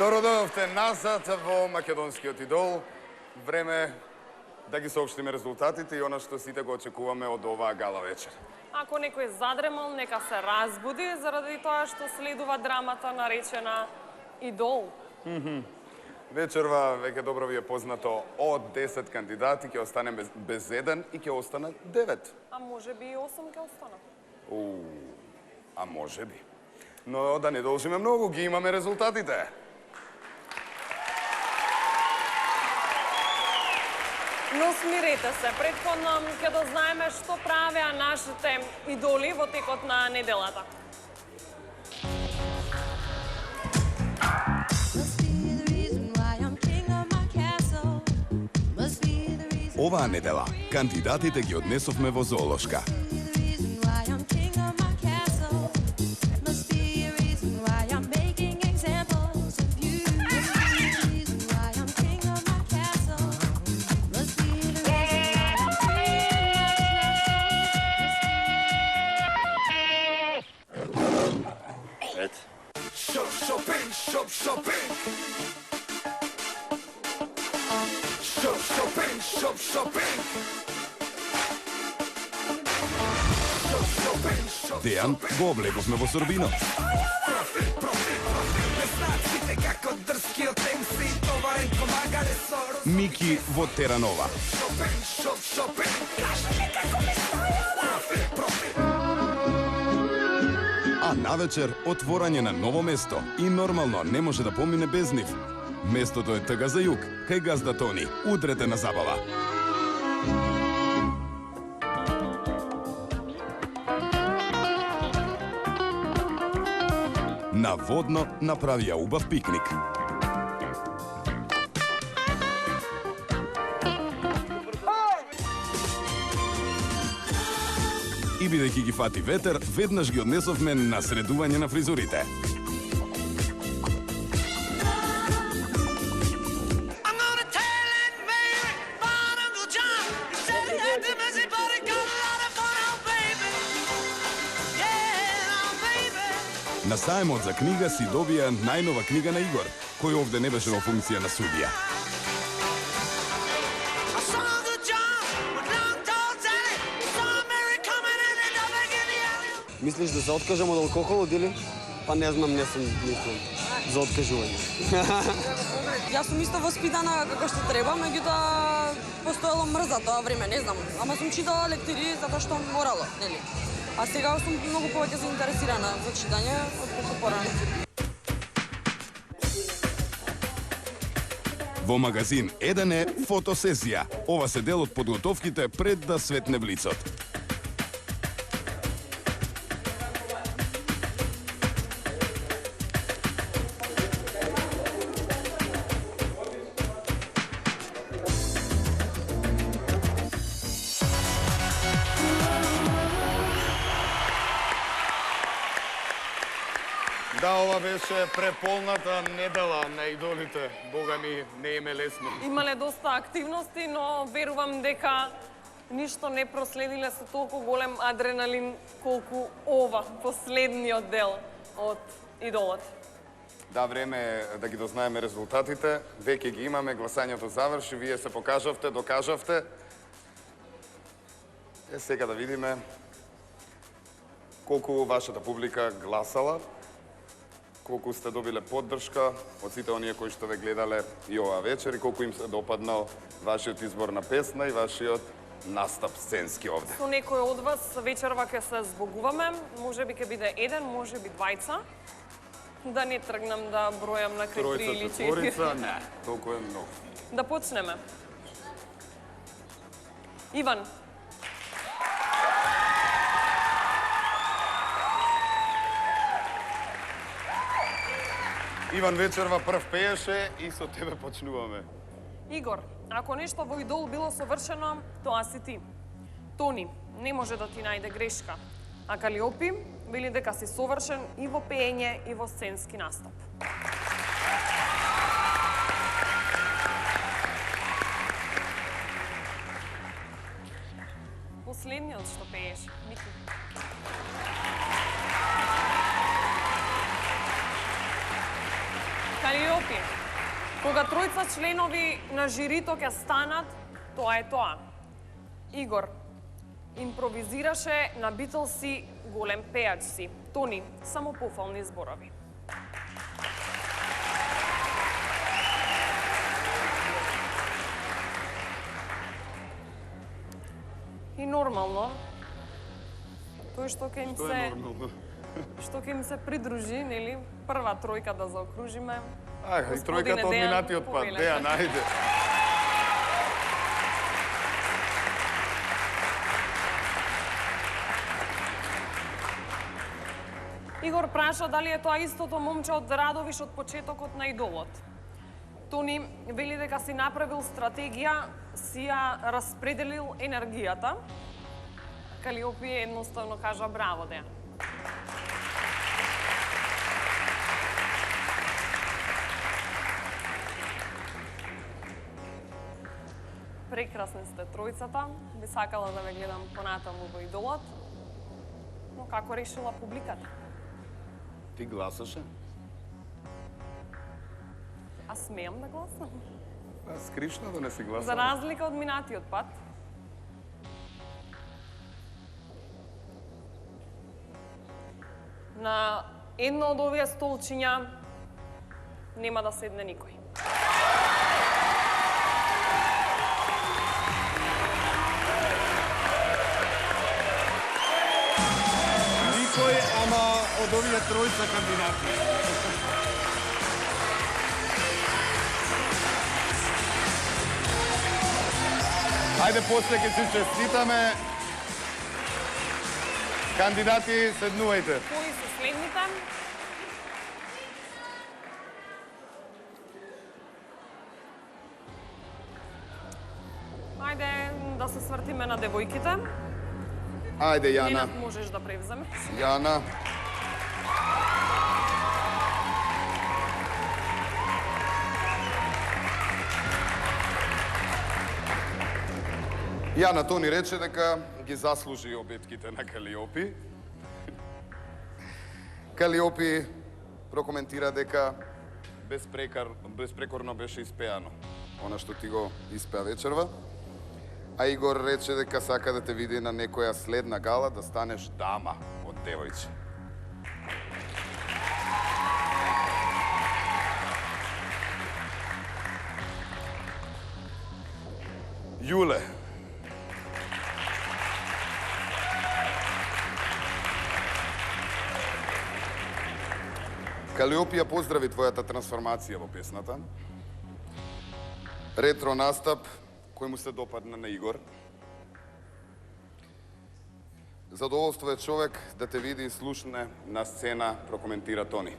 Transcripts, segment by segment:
Скоро дојавте назад во македонскиот идол. Време да ги соопштиме резултатите и она што сите го очекуваме од оваа гала вечер. Ако некој задремал, нека се разбуди заради тоа што следува драмата наречена Идол. Вечерва веќе добро ви е познато, од 10 кандидати ќе остане без еден и ќе останат 9. А може би и 8 ќе останат. А може би. Но да не должиме многу, ги имаме резултатите. Но смирете се, претходно ќе дознаеме што правеа нашите идоли во текот на неделата. Оваа недела кандидатите ги однесовме во зоолошка. Дејан го облеговме во Сорбино. Мики во Теранова. А навечер отворање на ново место и нормално не може да помине без нив. Местото е тага за југ, кај газда Тони. Удрете на забава. На водно направија убав пикник. И бидејќи ги фати ветер, веднаш ги однесовме на средување на фризурите. На саемот за книга си добија најнова книга на Игор, кој овде не беше во функција на судија. Мислиш да се откажам од алкохол или? Па не знам, не сум мислам за откажување. Јас сум исто воспитана како што треба, меѓутоа постоело мрза тоа време, не знам. Ама сум читала лектири затоа што морало, нели? А сега сум многу повеќе заинтересирана за читање отколку порано. Во магазин Еден е фотосесија. Ова се дел од подготовките пред да светне блицот. Да, ова беше преполната недела на идолите. Бога ми, не им е лесно. Имале доста активности, но верувам дека ништо не проследиле со толку голем адреналин колку ова, последниот дел од идолот. Да, време е да ги дознаеме резултатите. Веќе ги имаме, гласањето заврши, вие се покажавте, докажавте. Сега да видиме колку вашата публика гласала, колку сте добиле поддршка од сите оние кои што ве гледале и оваа вечер и колку им се допаднал вашиот избор на песна и вашиот настап сценски овде. Со некој од вас вечерва ќе се збогуваме, можеби ќе биде еден, можеби двајца. Да не тргнам да бројам на крај 3 или 4. Четворица, не, толку е многу. Да почнеме. Иван. Иван вечерва прв пееше и со тебе почнуваме. Игор, ако нешто во идол било совршено, тоа си ти. Тони не може да ти најде грешка, а Калиопи вели дека си совршен и во пеење и во сценски настап. Последниот што пееш, Мики. Калиопи, кога тројца членови на жирито ќе станат, тоа е тоа. Игор импровизираше на Битлси, голем пејач си. Тони, само пофални зборови. И нормално, тој што ќе им Тоа е нормално. што ќе им се придружи, нели, прва тројка да заокружиме. Ај, и тројката од Дејан, минатиот пат. повелете. Дејан, ајде. Игор праша дали е тоа истото момче од Радовиш од почетокот на идолот. Тони вели дека си направил стратегија, си ја распределил енергијата. Калиопи едноставно кажа браво, Дејан. Прекрасни сте тројцата. Би сакала да ве гледам понатаму во идолот. Но како решила публиката? Ти гласаше? А смеам да гласам. Скришно да не си гласала. За разлика од минатиот пат, на едно од овие столчиња нема да седне никој. Никој, ама од овие тројца кандидати. Ајде после ќе си честитаме. Кандидати, седнувајте. Кои се следните? Ајде да се свртиме на девојките. Ајде, Јана. Ненад можеш да превземеш. Јана. Јана, Тони рече дека ги заслужи обетките на Калиопи. Калиопи прокоментира дека безпрекорно беше испеано она што ти го испеа вечерва. А Игор рече дека сака да те види на некоја следна гала да станеш дама од девојче. Јуле. Калиопија поздрави твојата трансформација во песната. Ретро настап кој му се допадна на Игор. Задоволство е човек да те види и слушне на сцена, прокоментира Тони.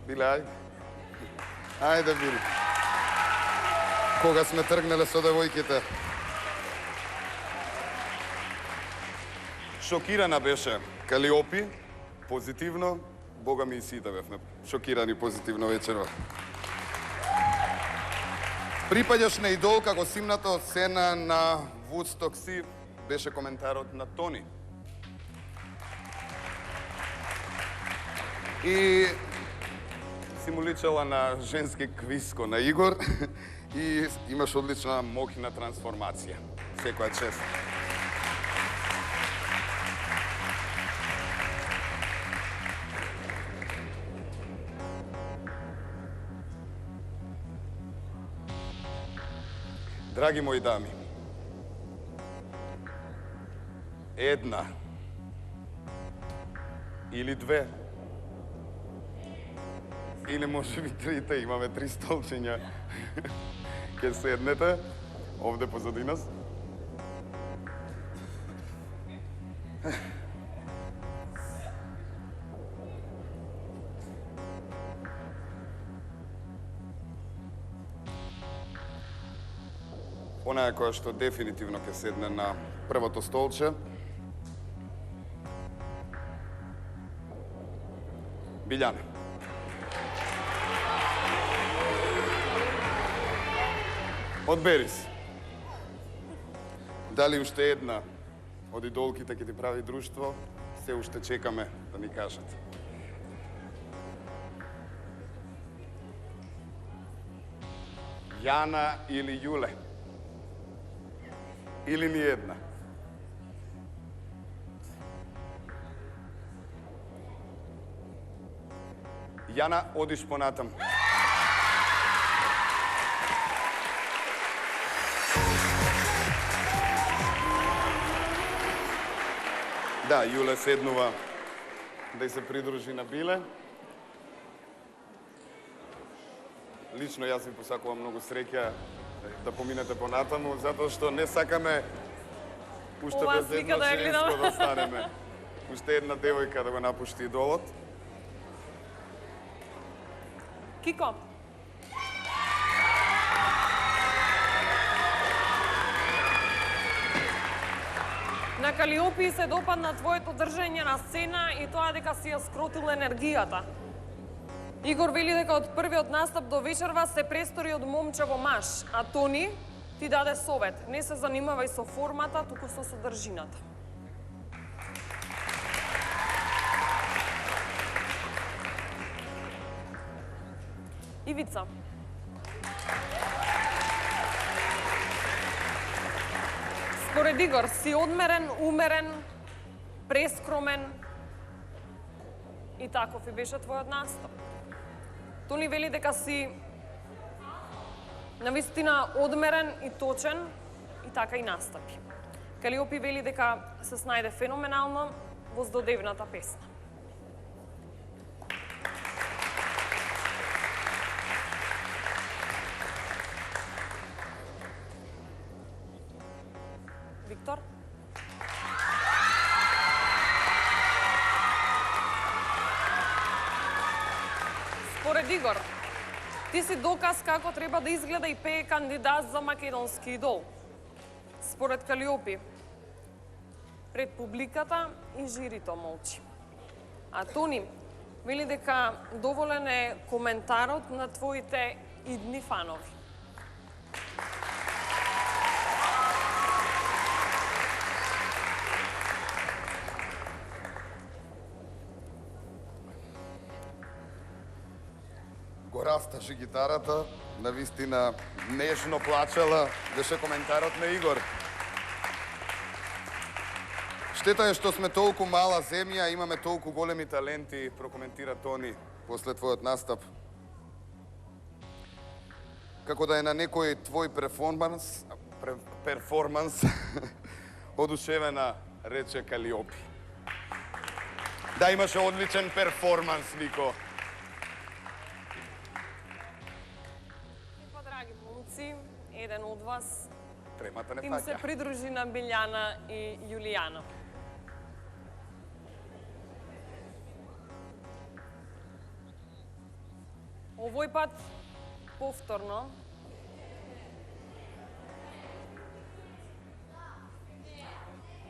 Биле, ајде. Ајде, Били. Кога сме тргнале со девојките. Шокирана беше Калиопи, позитивно, бога ми и сите бевме шокирани позитивно вечерва. Припаѓаш на идол како симната од сцена на Woodstock си, беше коментарот на Тони. И си му личала на женски квиско на Игор и имаш одлична мокина трансформација. Секоја чест. Драги мои дами, една или две, или може би трите, имаме 3 столчиња. Ке седнете овде позади нас. Она е која што дефинитивно ќе седне на првото столче. Билјана. Одбери си. Дали уште една од идолките ќе ти прави друштво, се уште чекаме да ни кажете. Јана или Јуле? Или ни една? Јана, одиш понатам. Да, Јуле седнува да се придружи на Биле. Лично јас ви посакувам многу среќа да поминете понатаму, затоа што не сакаме уште Ова без слика едно да ја гледам. женско да останеме. Уште една девојка да го напушти идолот. Кико. На Калиопи се допадна твоето држање на сцена и тоа дека си ја скротил енергијата. Игор вели дека од првиот настап до вечерва се престори од момче во маж, а Тони ти даде совет. Не се занимавај со формата, туку со содржината. Ивица. Според Игор, си одмерен, умерен, прескромен и таков и беше твојот настап. Тони вели дека си навистина одмерен и точен и така и настапи. Калиопи вели дека се снајде феноменално во здодевната песна. Виктор? Според Игор, ти си доказ како треба да изгледа и пее кандидат за македонски идол. Според Калиопи, пред публиката и жирито молчи. А Тони вели дека доволен е коментарот на твоите идни фанови. Го расташе гитарата, навистина нежно плачела, беше коментарот на Игор. Штета е што сме толку мала земја, имаме толку големи таленти, прокоментира Тони после твојот настап. Како да е на некој твој перформанс, одушевена, рече Калиопи. Да, имаше одличен перформанс, Нико. Драги момци, еден од вас Тремата не им се фаќа. придружи на Билјана и Јулијана. Овој пат, повторно,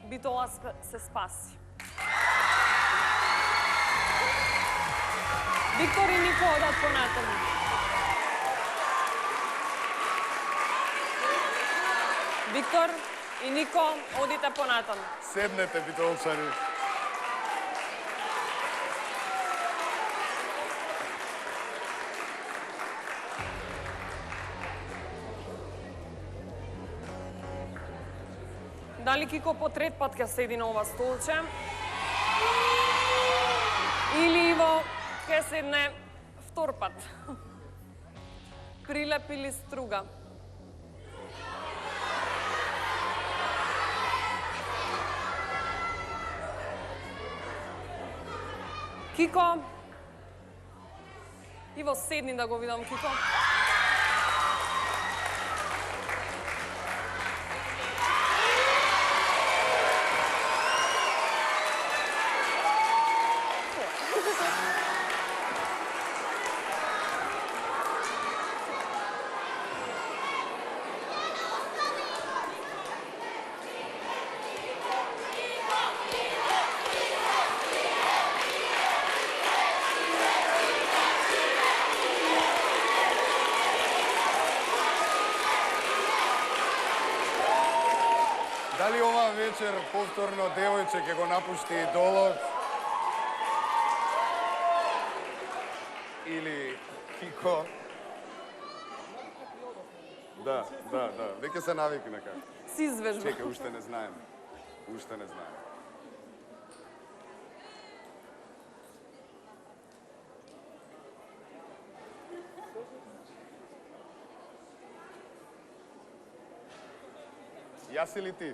Битола се спаси. Виктор и Нико одат понатаму. Виктор и Нико, одите понатаму. Седнете, битолчани. Дали Кико по трет пат ќе седи на ова столче? Или Иво ќе седне втор пат? Прилеп или струга? Кико? Иво, седни да го видам, Кико. Дали оваа вечер повторно девојче ќе го напушти идолот? Или Кико? Да. Веќе се навикна како. Си извежба. Чекај, уште не знаеме. Јас или ти?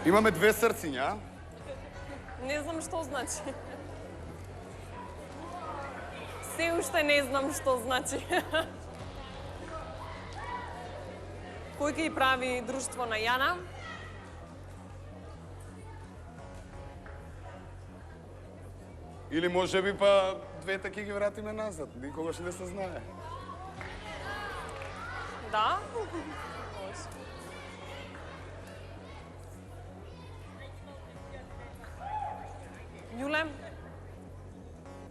Имаме две срциња. Не знам што значи. Се уште не знам што значи. Кој ќе прави друштво на Јана? Или може би па двете ќе ги вратиме назад. Никогаш не се знае. Да? Јуле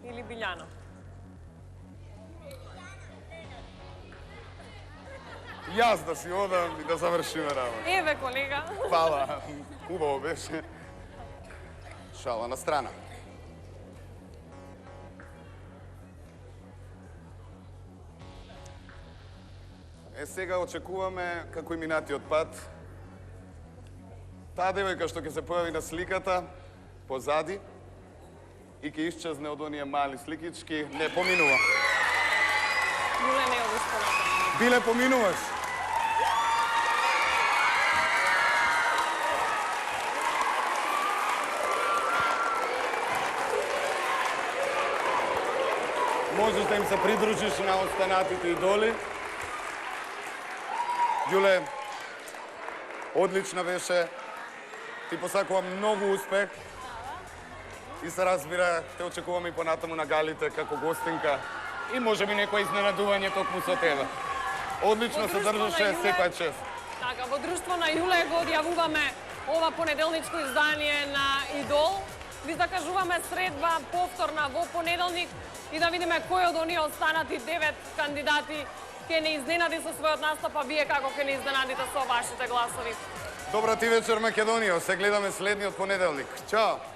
или Билјана? Јас да си одам и да завршиме работа. Еве, колега. Фала, убаво беше. Шала на страна. Сега очекуваме како и минатиот пат. Таа девојка што ќе се појави на сликата позади и ќе исчезне од оние мали сликички, не поминува. Јуле не одиш понатаму. Биле поминуваш. Можеш да им се придружиш на останатите идоли. Јуле, одлична беше. Ти посакувам многу успех. И се разбира, те очекуваме и понатаму на галите како гостинка. И може би некој изненадување токму со тебе. Одлично се држеше, секоја чест. Така, во друштво на Јуле го одјавуваме ова понеделничко издание на Идол. Ви закажуваме средба повторна во понеделник и да видиме кој од оние останати 9 кандидати ќе не изненади со својот настап, а вие како ќе не изненадите со вашите гласови. Добра ти вечер, Македонија. Се гледаме следниот понеделник. Чао!